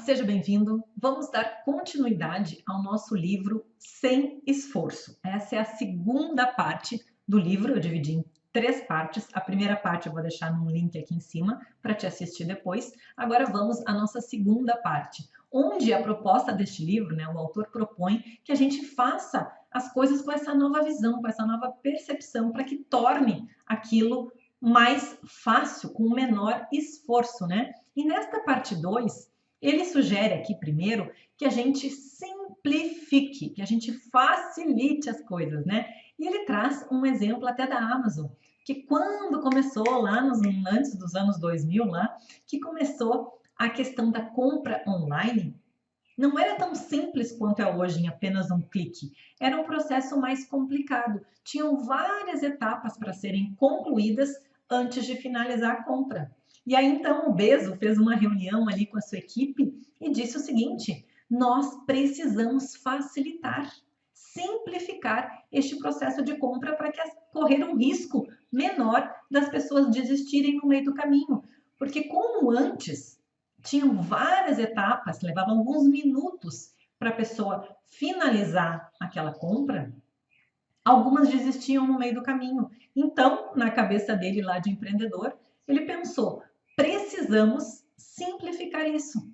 seja bem-vindo. Vamos dar continuidade ao nosso livro Sem Esforço. Essa é a segunda parte do livro, eu dividi em 3 partes. A primeira parte eu vou deixar num link aqui em cima para te assistir depois. Agora vamos à nossa segunda parte, onde a proposta deste livro, né, o autor propõe que a gente faça as coisas com essa nova visão, com essa nova percepção, para que torne aquilo mais fácil, com menor esforço, né? E nesta parte 2, ele sugere aqui primeiro que a gente simplifique, que a gente facilite as coisas, né? E ele traz um exemplo até da Amazon, que quando começou lá antes dos anos 2000 lá, que começou a questão da compra online, não era tão simples quanto é hoje em apenas um clique. Era um processo mais complicado. Tinham várias etapas para serem concluídas antes de finalizar a compra. E aí, então, o Bezos fez uma reunião ali com a sua equipe e disse o seguinte: nós precisamos facilitar, simplificar este processo de compra para que correr um risco menor das pessoas desistirem no meio do caminho. Porque como antes tinham várias etapas, levavam alguns minutos para a pessoa finalizar aquela compra, algumas desistiam no meio do caminho. Então, na cabeça dele lá de empreendedor, ele pensou: precisamos simplificar isso.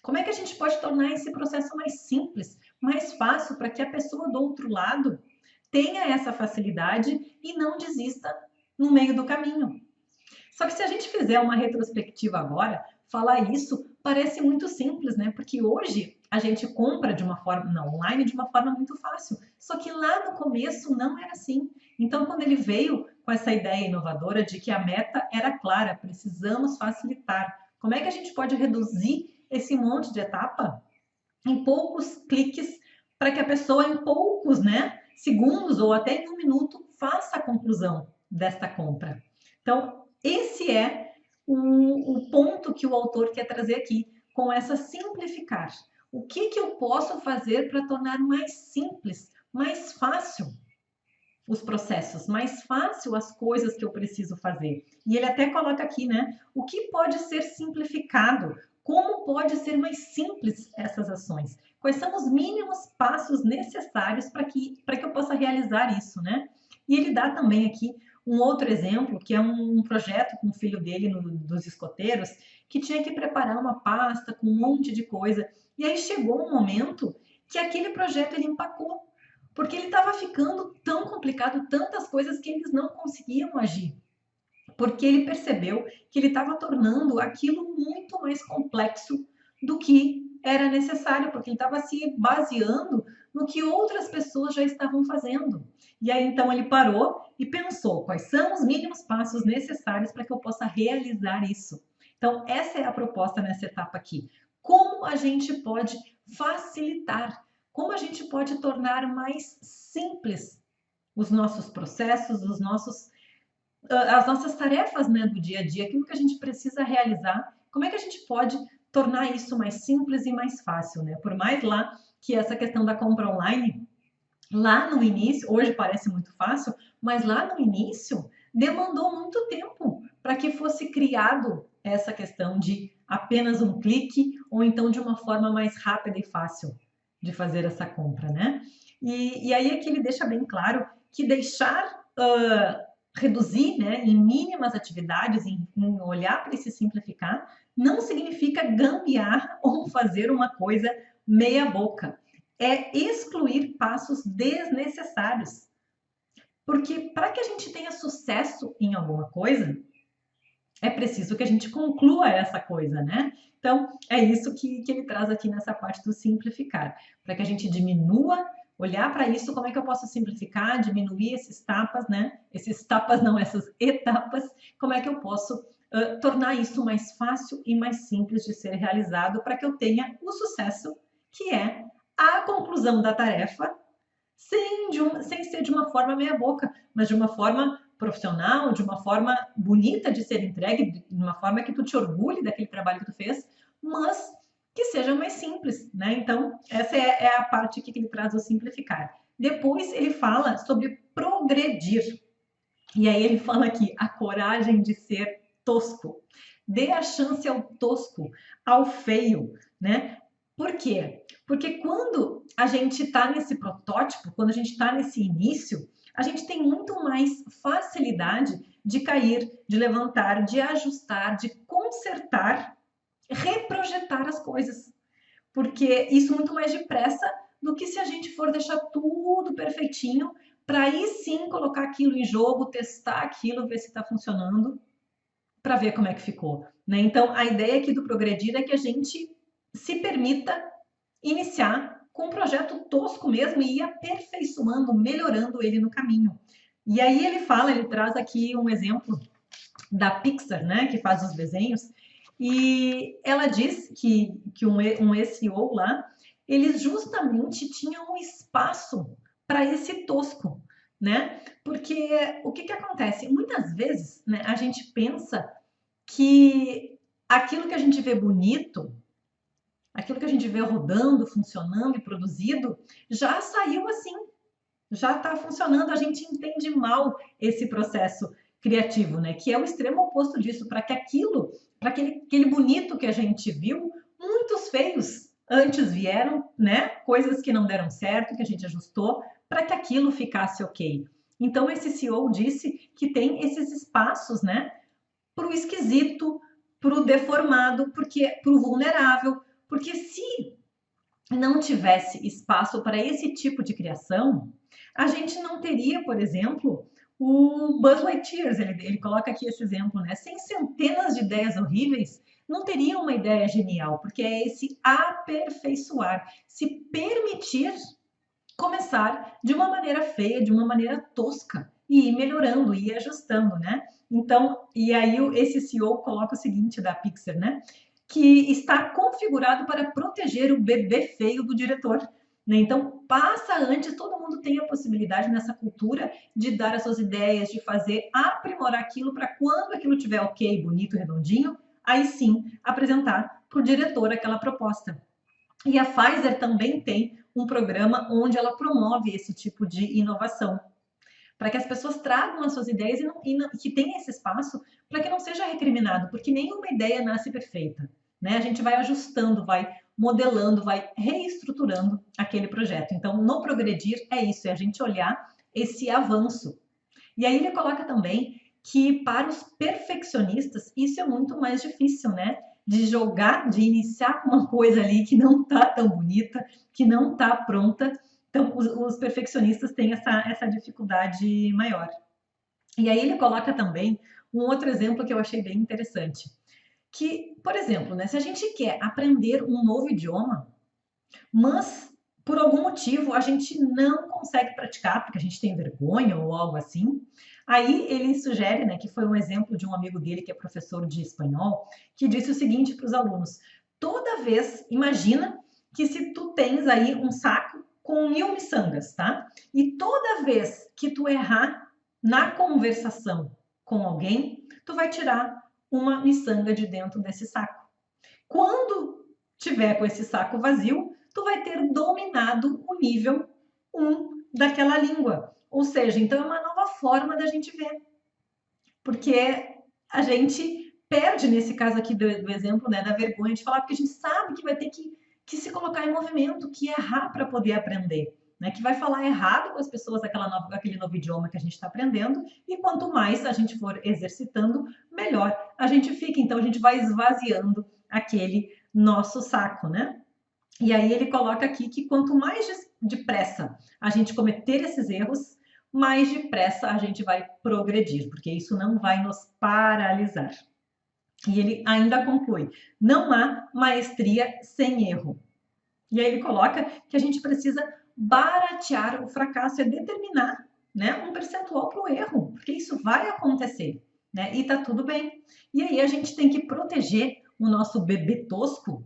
Como é que a gente pode tornar esse processo mais simples, mais fácil, para que a pessoa do outro lado tenha essa facilidade e não desista no meio do caminho? Só que se a gente fizer uma retrospectiva agora, falar isso parece muito simples, né? Porque hoje a gente compra de uma forma online de uma forma muito fácil. Só que lá no começo não era assim. Então, quando ele veio com essa ideia inovadora de que a meta era clara, precisamos facilitar. Como é que a gente pode reduzir esse monte de etapa em poucos cliques para que a pessoa em poucos, né, segundos ou até em um minuto faça a conclusão desta compra? Então, esse é o ponto que o autor quer trazer aqui, com essa simplificar. O que eu posso fazer para tornar mais simples, mais fácil os processos, mais fácil as coisas que eu preciso fazer? E ele até coloca aqui, né? O que pode ser simplificado? Como pode ser mais simples essas ações? Quais são os mínimos passos necessários para que eu possa realizar isso, né? E ele dá também aqui um outro exemplo, que é um projeto com o filho dele dos escoteiros, que tinha que preparar uma pasta com um monte de coisa. E aí chegou um momento que aquele projeto ele empacou, porque ele estava ficando tão complicado, tantas coisas que eles não conseguiam agir. Porque ele percebeu que ele estava tornando aquilo muito mais complexo do que era necessário, porque ele estava se baseando no que outras pessoas já estavam fazendo. E aí então ele parou e pensou: quais são os mínimos passos necessários para que eu possa realizar isso? Então, essa é a proposta nessa etapa aqui. Como a gente pode facilitar? Como a gente pode tornar mais simples os nossos processos, as nossas tarefas, né, do dia a dia, aquilo que a gente precisa realizar? Como é que a gente pode tornar isso mais simples e mais fácil, né? Por mais lá que essa questão da compra online, lá no início, hoje parece muito fácil, mas lá no início demandou muito tempo para que fosse criado essa questão de apenas um clique ou então de uma forma mais rápida e fácil de fazer essa compra, né? E aí aqui ele deixa bem claro que deixar reduzir, né, em mínimas atividades, em olhar para esse simplificar, não significa gambiarra ou fazer uma coisa meia boca. É excluir passos desnecessários. Porque para que a gente tenha sucesso em alguma coisa, é preciso que a gente conclua essa coisa, né? Então, é isso que ele traz aqui nessa parte do simplificar. Para que a gente diminua, olhar para isso, como é que eu posso simplificar, diminuir esses tapas, né? Esses tapas não, essas etapas, como é que eu posso tornar isso mais fácil e mais simples de ser realizado para que eu tenha o sucesso, que é a conclusão da tarefa, sem ser de uma forma meia boca, mas de uma forma profissional, de uma forma bonita de ser entregue, de uma forma que tu te orgulhe daquele trabalho que tu fez, mas que seja mais simples, né? Então, essa é a parte que ele traz o simplificar. Depois ele fala sobre progredir. E aí ele fala aqui, a coragem de ser tosco. Dê a chance ao tosco, ao feio, né? Por quê? Porque quando a gente está nesse protótipo, quando a gente está nesse início, a gente tem muito mais facilidade de cair, de levantar, de ajustar, de consertar, reprojetar as coisas. Porque isso muito mais depressa do que se a gente for deixar tudo perfeitinho para aí sim colocar aquilo em jogo, testar aquilo, ver se está funcionando, para ver como é que ficou, né? Então, a ideia aqui do Progredir é que a gente se permita iniciar com um projeto tosco mesmo e ir aperfeiçoando, melhorando ele no caminho. E aí ele traz aqui um exemplo da Pixar, né, que faz os desenhos, e ela diz que um SEO lá, eles justamente tinham um espaço para esse tosco, né? Porque o que acontece? Muitas vezes, né, a gente pensa que aquilo que a gente vê bonito, aquilo que a gente vê rodando, funcionando e produzido, já saiu assim, já está funcionando, a gente entende mal esse processo criativo, né? Que é o extremo oposto disso, para que aquele bonito que a gente viu, muitos feios antes vieram, né? Coisas que não deram certo, que a gente ajustou, para que aquilo ficasse ok. Então, esse CEO disse que tem esses espaços, né? Para o esquisito, para o deformado, para o vulnerável, porque se não tivesse espaço para esse tipo de criação, a gente não teria, por exemplo, o Buzz Lightyear, ele coloca aqui esse exemplo, né? Sem centenas de ideias horríveis, não teria uma ideia genial, porque é esse aperfeiçoar, se permitir começar de uma maneira feia, de uma maneira tosca, e ir melhorando, e ir ajustando, né? Então, e aí esse CEO coloca o seguinte da Pixar, né? Que está configurado para proteger o bebê feio do diretor. Né? Então, passa antes, todo mundo tem a possibilidade nessa cultura de dar as suas ideias, de fazer, aprimorar aquilo para quando aquilo tiver ok, bonito, redondinho, aí sim apresentar para o diretor aquela proposta. E a Pfizer também tem um programa onde ela promove esse tipo de inovação, para que as pessoas tragam as suas ideias que tenha esse espaço para que não seja recriminado, porque nenhuma ideia nasce perfeita. Né? A gente vai ajustando, vai modelando, vai reestruturando aquele projeto. Então, no Progredir é isso, é a gente olhar esse avanço. E aí ele coloca também que para os perfeccionistas isso é muito mais difícil, né? De jogar, de iniciar uma coisa ali que não tá tão bonita, que não tá pronta. Então, os perfeccionistas têm essa dificuldade maior. E aí ele coloca também um outro exemplo que eu achei bem interessante. Que, por exemplo, né, se a gente quer aprender um novo idioma, mas por algum motivo a gente não consegue praticar, porque a gente tem vergonha ou algo assim. Aí ele sugere, né, que foi um exemplo de um amigo dele que é professor de espanhol, que disse o seguinte para os alunos: toda vez, imagina que se tu tens aí um saco com 1000 miçangas, tá? E toda vez que tu errar na conversação com alguém, tu vai tirar uma miçanga de dentro desse saco. Quando tiver com esse saco vazio, tu vai ter dominado o nível 1 daquela língua. Ou seja, então é uma nova forma da gente ver. Porque a gente perde, nesse caso aqui do exemplo, né, da vergonha de falar, porque a gente sabe que vai ter que se colocar em movimento, que errar para poder aprender. Né, que vai falar errado com as pessoas aquele novo idioma que a gente está aprendendo, e quanto mais a gente for exercitando, melhor a gente fica. Então, a gente vai esvaziando aquele nosso saco, né? E aí ele coloca aqui que quanto mais depressa a gente cometer esses erros, mais depressa a gente vai progredir, porque isso não vai nos paralisar. E ele ainda conclui: não há maestria sem erro. E aí ele coloca que a gente precisa baratear o fracasso, é determinar, né, um percentual para o erro, porque isso vai acontecer, né? E tá tudo bem. E aí a gente tem que proteger o nosso bebê tosco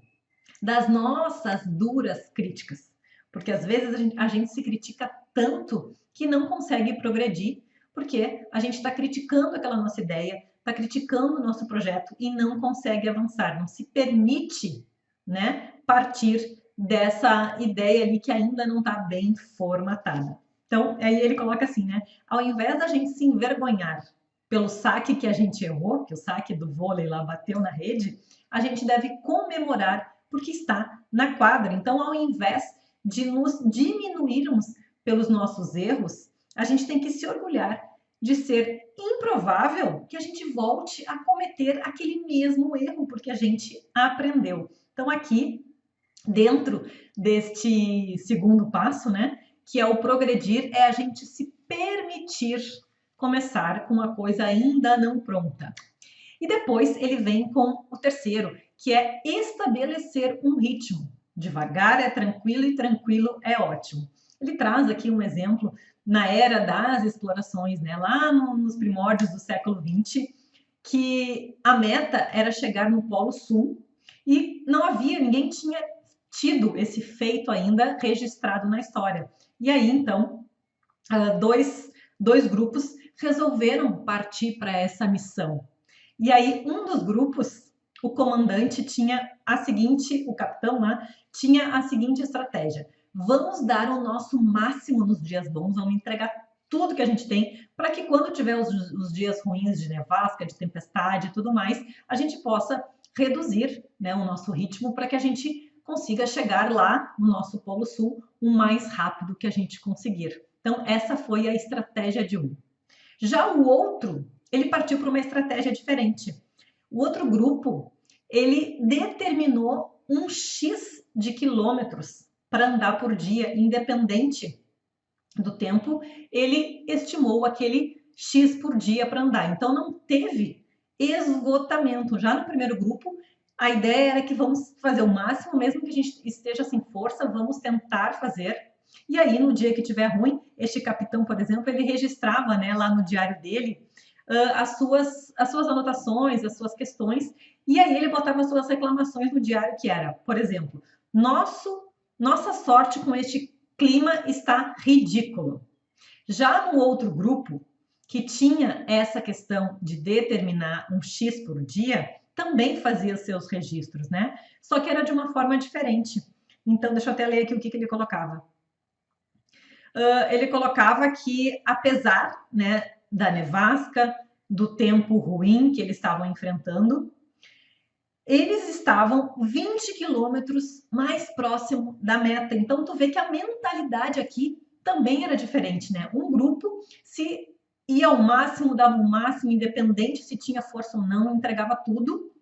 das nossas duras críticas, porque às vezes a gente se critica tanto que não consegue progredir, porque a gente está criticando aquela nossa ideia, está criticando o nosso projeto e não consegue avançar, não se permite, né, partir dessa ideia ali que ainda não está bem formatada. Então, aí ele coloca assim, né, ao invés da gente se envergonhar pelo saque que a gente errou, que o saque do vôlei lá bateu na rede, a gente deve comemorar porque está na quadra. Então, ao invés de nos diminuirmos pelos nossos erros, a gente tem que se orgulhar de ser improvável que a gente volte a cometer aquele mesmo erro, porque a gente aprendeu. Então, aqui, dentro deste segundo passo, né, que é o progredir, é a gente se permitir começar com uma coisa ainda não pronta. E depois ele vem com o terceiro, que é estabelecer um ritmo. Devagar é tranquilo e tranquilo é ótimo. Ele traz aqui um exemplo na era das explorações, né, lá nos primórdios do século XX, que a meta era chegar no Polo Sul e não havia, ninguém tinha tido esse feito ainda registrado na história. E aí, então, dois grupos resolveram partir para essa missão. E aí, um dos grupos, o comandante tinha a seguinte, o capitão lá, tinha a seguinte estratégia: vamos dar o nosso máximo nos dias bons, vamos entregar tudo que a gente tem, para que quando tiver os dias ruins de nevasca, de tempestade e tudo mais, a gente possa reduzir, né, o nosso ritmo para que a gente consiga chegar lá no nosso Polo Sul o mais rápido que a gente conseguir. Então, essa foi a estratégia de um. Já o outro, ele partiu para uma estratégia diferente. O outro grupo, ele determinou um X de quilômetros para andar por dia, independente do tempo, ele estimou aquele X por dia para andar. Então, não teve esgotamento. Já no primeiro grupo, a ideia era que vamos fazer o máximo, mesmo que a gente esteja sem força, vamos tentar fazer. E aí, no dia que tiver ruim, este capitão, por exemplo, ele registrava, né, lá no diário dele as suas anotações, as suas questões, e aí ele botava as suas reclamações no diário, que era, por exemplo, nossa sorte com este clima está ridículo. Já no outro grupo, que tinha essa questão de determinar um X por dia, também fazia seus registros, né? Só que era de uma forma diferente. Então, deixa eu até ler aqui o que ele colocava. Ele colocava que, apesar, né, da nevasca, do tempo ruim que eles estavam enfrentando, eles estavam 20 quilômetros mais próximo da meta. Então, tu vê que a mentalidade aqui também era diferente, né? Um grupo se ia ao máximo, dava o máximo, independente se tinha força ou não, entregava tudo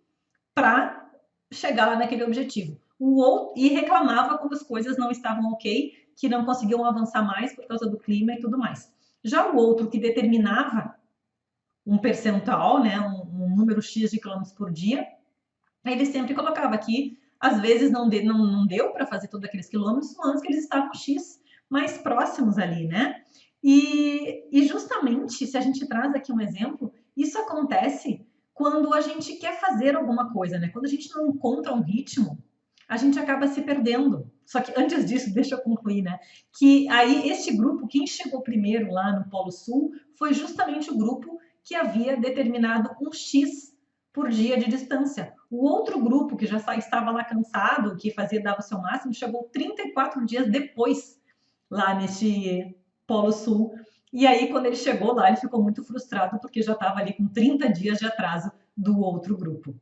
para chegar lá naquele objetivo. O outro, e reclamava quando as coisas não estavam ok, que não conseguiam avançar mais por causa do clima e tudo mais. Já o outro que determinava um percentual, né, um número X de quilômetros por dia, ele sempre colocava que às vezes não deu para fazer todos aqueles quilômetros, mas que eles estavam X mais próximos ali, né? E justamente, se a gente traz aqui um exemplo, isso acontece quando a gente quer fazer alguma coisa, né? Quando a gente não encontra um ritmo, a gente acaba se perdendo. Só que antes disso, deixa eu concluir, né? Que aí este grupo, quem chegou primeiro lá no Polo Sul, foi justamente o grupo que havia determinado um X por dia de distância. O outro grupo, que já estava lá cansado, que dava o seu máximo, chegou 34 dias depois lá nesse Polo Sul. E aí, quando ele chegou lá, ele ficou muito frustrado, porque já estava ali com 30 dias de atraso do outro grupo.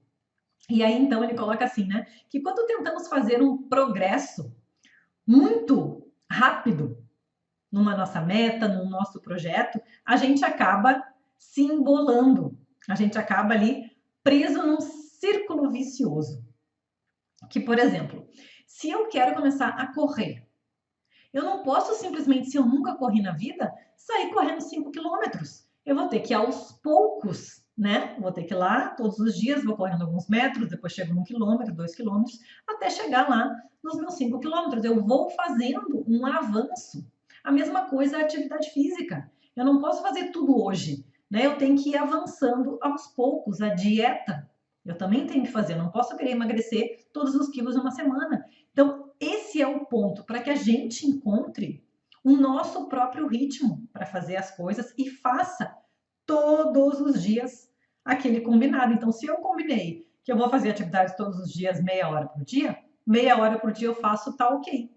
E aí, então, ele coloca assim, né? Que quando tentamos fazer um progresso muito rápido numa nossa meta, no nosso projeto, a gente acaba se embolando. A gente acaba ali preso num círculo vicioso. Que, por exemplo, se eu quero começar a correr, eu não posso simplesmente, se eu nunca corri na vida, sair correndo 5 quilômetros. Eu vou ter que ir aos poucos, né? Vou ter que ir lá todos os dias, vou correndo alguns metros, depois chego 1 quilômetro, 2 quilômetros, até chegar lá nos meus 5 quilômetros. Eu vou fazendo um avanço. A mesma coisa a atividade física. Eu não posso fazer tudo hoje, né? Eu tenho que ir avançando aos poucos. A dieta, eu também tenho que fazer. Eu não posso querer emagrecer todos os quilos em uma semana. Então, esse é o ponto para que a gente encontre o nosso próprio ritmo para fazer as coisas e faça todos os dias aquele combinado. Então, se eu combinei que eu vou fazer atividades todos os dias, meia hora por dia eu faço, tá ok.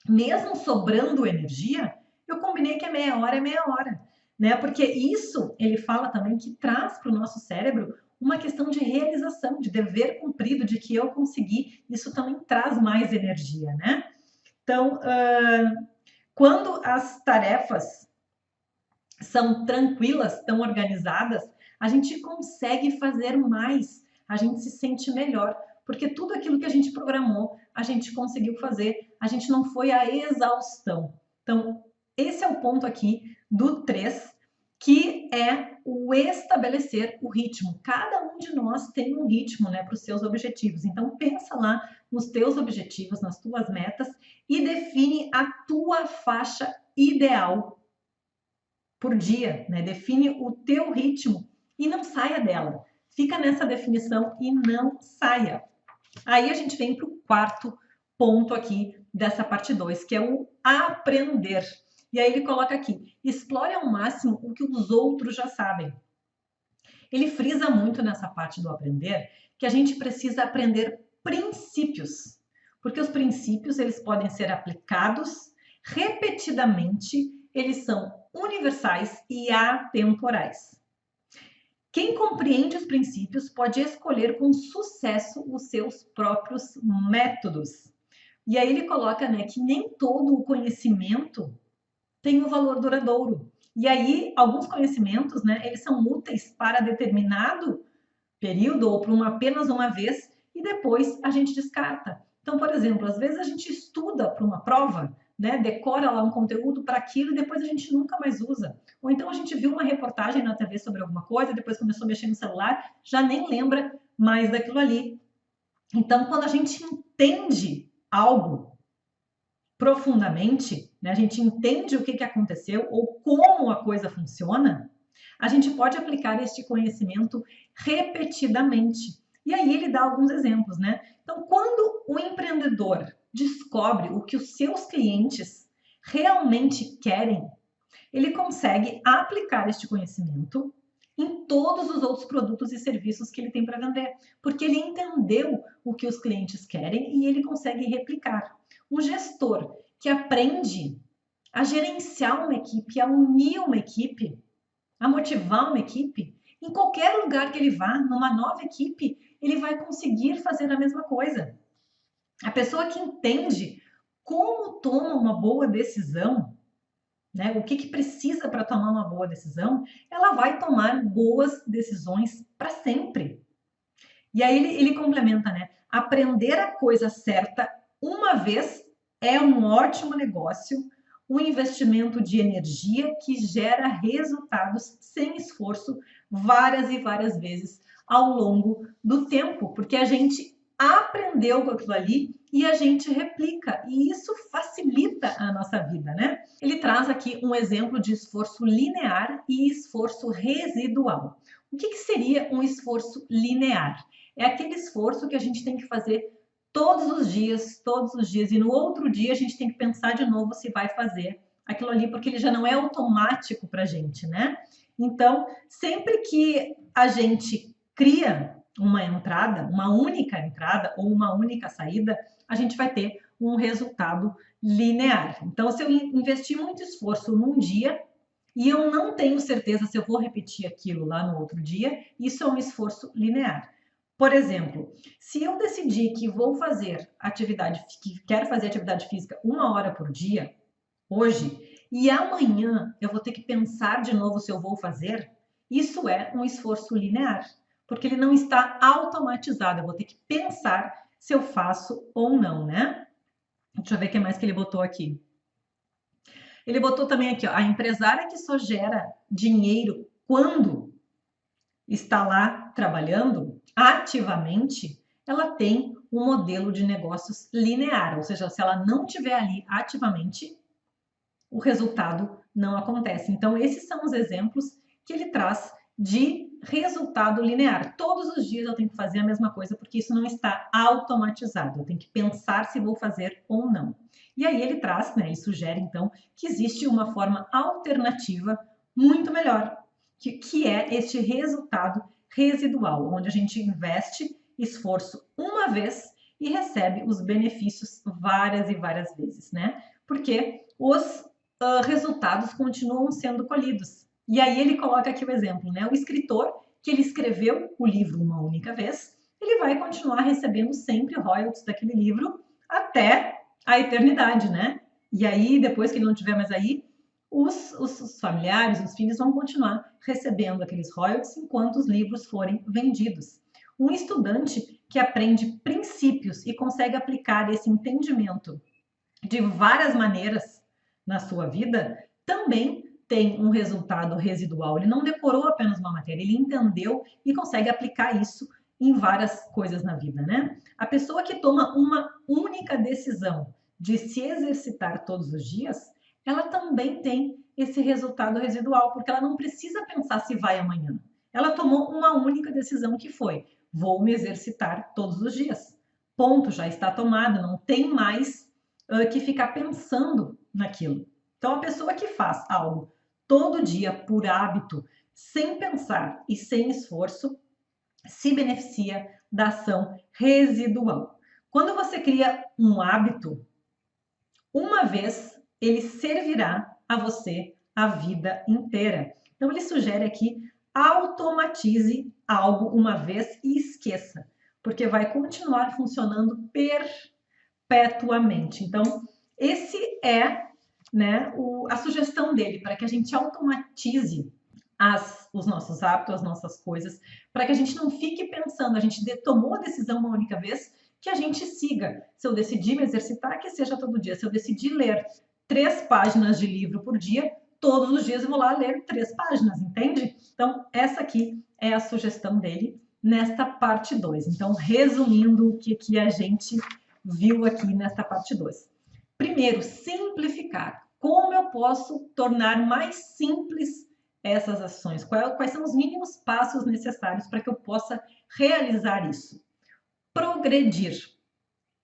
Mesmo sobrando energia, eu combinei que é meia hora, né? Porque isso, ele fala também que traz para o nosso cérebro uma questão de realização, de dever cumprido, de que eu consegui, isso também traz mais energia, né? Então, quando as tarefas são tranquilas, estão organizadas, a gente consegue fazer mais, a gente se sente melhor, porque tudo aquilo que a gente programou, a gente conseguiu fazer, a gente não foi à exaustão. Então, esse é o ponto aqui do 3, que é o estabelecer o ritmo. Cada um de nós tem um ritmo, né, para os seus objetivos. Então, pensa lá nos teus objetivos, nas tuas metas e define a tua faixa ideal por dia, né? Define o teu ritmo e não saia dela. Fica nessa definição e não saia. Aí a gente vem para o quarto ponto aqui dessa parte 2, que é o aprender. E aí ele coloca aqui, explore ao máximo o que os outros já sabem. Ele frisa muito nessa parte do aprender que a gente precisa aprender princípios, porque os princípios eles podem ser aplicados repetidamente, eles são universais e atemporais. Quem compreende os princípios pode escolher com sucesso os seus próprios métodos. E aí ele coloca, né, que nem todo o conhecimento tem um valor duradouro. E aí, alguns conhecimentos, né, eles são úteis para determinado período ou para apenas uma vez e depois a gente descarta. Então, por exemplo, às vezes a gente estuda para uma prova, né, decora lá um conteúdo para aquilo e depois a gente nunca mais usa. Ou então a gente viu uma reportagem na TV sobre alguma coisa, depois começou a mexer no celular, já nem lembra mais daquilo ali. Então, quando a gente entende algo profundamente, né, a gente entende o que aconteceu ou como a coisa funciona, a gente pode aplicar este conhecimento repetidamente. E aí ele dá alguns exemplos, né? Então, quando o empreendedor descobre o que os seus clientes realmente querem, ele consegue aplicar este conhecimento em todos os outros produtos e serviços que ele tem para vender, porque ele entendeu o que os clientes querem e ele consegue replicar. Um gestor que aprende a gerenciar uma equipe, a unir uma equipe, a motivar uma equipe, em qualquer lugar que ele vá, numa nova equipe, ele vai conseguir fazer a mesma coisa. A pessoa que entende como toma uma boa decisão, né, o que precisa para tomar uma boa decisão, ela vai tomar boas decisões para sempre. E aí ele complementa, né? Aprender a coisa certa uma vez é um ótimo negócio, um investimento de energia que gera resultados sem esforço várias e várias vezes ao longo do tempo, porque a gente aprendeu com aquilo ali e a gente replica, e isso facilita a nossa vida, né? Ele traz aqui um exemplo de esforço linear e esforço residual. O que seria um esforço linear? É aquele esforço que a gente tem que fazer todos os dias, e no outro dia a gente tem que pensar de novo se vai fazer aquilo ali, porque ele já não é automático para a gente, né? Então, sempre que a gente cria uma entrada, uma única entrada ou uma única saída, a gente vai ter um resultado linear. Então, se eu investir muito esforço num dia e eu não tenho certeza se eu vou repetir aquilo lá no outro dia, isso é um esforço linear. Por exemplo, se eu decidir que vou fazer que quero fazer atividade física 1 hora por dia, hoje, e amanhã eu vou ter que pensar de novo se eu vou fazer, isso é um esforço linear, porque ele não está automatizado, eu vou ter que pensar se eu faço ou não, né? Deixa eu ver o que mais que ele botou aqui. Ele botou também aqui, ó, a empresária que só gera dinheiro quando está lá trabalhando ativamente, ela tem um modelo de negócios linear, ou seja, se ela não estiver ali ativamente, o resultado não acontece. Então, esses são os exemplos que ele traz de resultado linear. Todos os dias eu tenho que fazer a mesma coisa, porque isso não está automatizado. Eu tenho que pensar se vou fazer ou não. E aí ele traz, né, e sugere, então, que existe uma forma alternativa muito melhor, que é este resultado residual, onde a gente investe esforço uma vez e recebe os benefícios várias e várias vezes, né? Porque os resultados continuam sendo colhidos. E aí ele coloca aqui o exemplo, né? O escritor que ele escreveu o livro uma única vez, ele vai continuar recebendo sempre royalties daquele livro até a eternidade, né? E aí, depois que ele não estiver mais aí, os familiares, os filhos vão continuar recebendo aqueles royalties enquanto os livros forem vendidos. Um estudante que aprende princípios e consegue aplicar esse entendimento de várias maneiras na sua vida, também tem um resultado residual. Ele não decorou apenas uma matéria, ele entendeu e consegue aplicar isso em várias coisas na vida, né? A pessoa que toma uma única decisão de se exercitar todos os dias, ela também tem esse resultado residual, porque ela não precisa pensar se vai amanhã. Ela tomou uma única decisão que foi: vou me exercitar todos os dias. Ponto, já está tomada, não tem mais que ficar pensando naquilo. Então, a pessoa que faz algo todo dia por hábito, sem pensar e sem esforço, se beneficia da ação residual. Quando você cria um hábito, uma vez ele servirá a você a vida inteira. Então, ele sugere aqui: automatize algo uma vez e esqueça, porque vai continuar funcionando perpetuamente. Então, esse é, né, a sugestão dele, para que a gente automatize os nossos hábitos, as nossas coisas, para que a gente não fique pensando, a gente tomou a decisão uma única vez, que a gente siga. Se eu decidir me exercitar, que seja todo dia. Se eu decidir ler 3 páginas de livro por dia, todos os dias eu vou lá ler 3 páginas, entende? Então, essa aqui é a sugestão dele nesta parte 2. Então, resumindo o que a gente viu aqui nesta parte 2. Primeiro, simplificar. Como eu posso tornar mais simples essas ações? Quais são os mínimos passos necessários para que eu possa realizar isso? Progredir.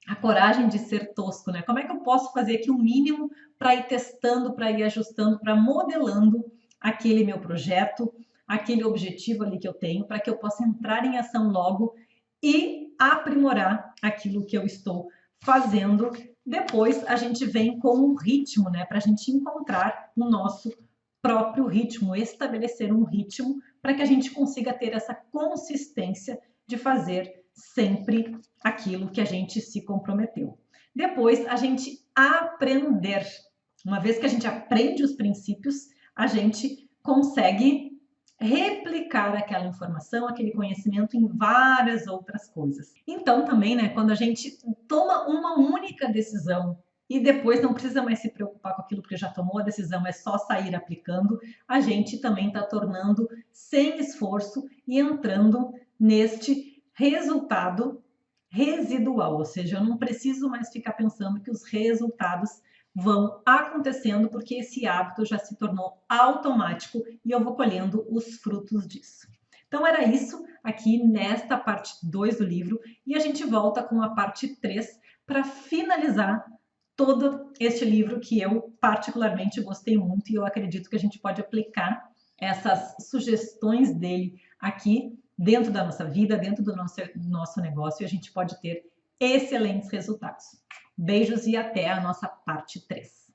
A coragem de ser tosco, né? Como é que eu posso fazer aqui o mínimo para ir testando, para ir ajustando, para modelando aquele meu projeto, aquele objetivo ali que eu tenho, para que eu possa entrar em ação logo e aprimorar aquilo que eu estou fazendo. Depois a gente vem com um ritmo, né? Para a gente encontrar o nosso próprio ritmo, estabelecer um ritmo para que a gente consiga ter essa consistência de fazer sempre aquilo que a gente se comprometeu. Depois, a gente aprender. Uma vez que a gente aprende os princípios, a gente consegue replicar aquela informação, aquele conhecimento em várias outras coisas. Então, também, né, quando a gente toma uma única decisão e depois não precisa mais se preocupar com aquilo que já tomou a decisão, é só sair aplicando, a gente também está tornando sem esforço e entrando neste resultado residual, ou seja, eu não preciso mais ficar pensando que os resultados vão acontecendo porque esse hábito já se tornou automático e eu vou colhendo os frutos disso. Então era isso aqui nesta parte 2 do livro e a gente volta com a parte 3 para finalizar todo este livro que eu particularmente gostei muito e eu acredito que a gente pode aplicar essas sugestões dele aqui dentro da nossa vida, dentro do nosso negócio, e a gente pode ter excelentes resultados. Beijos e até a nossa parte 3.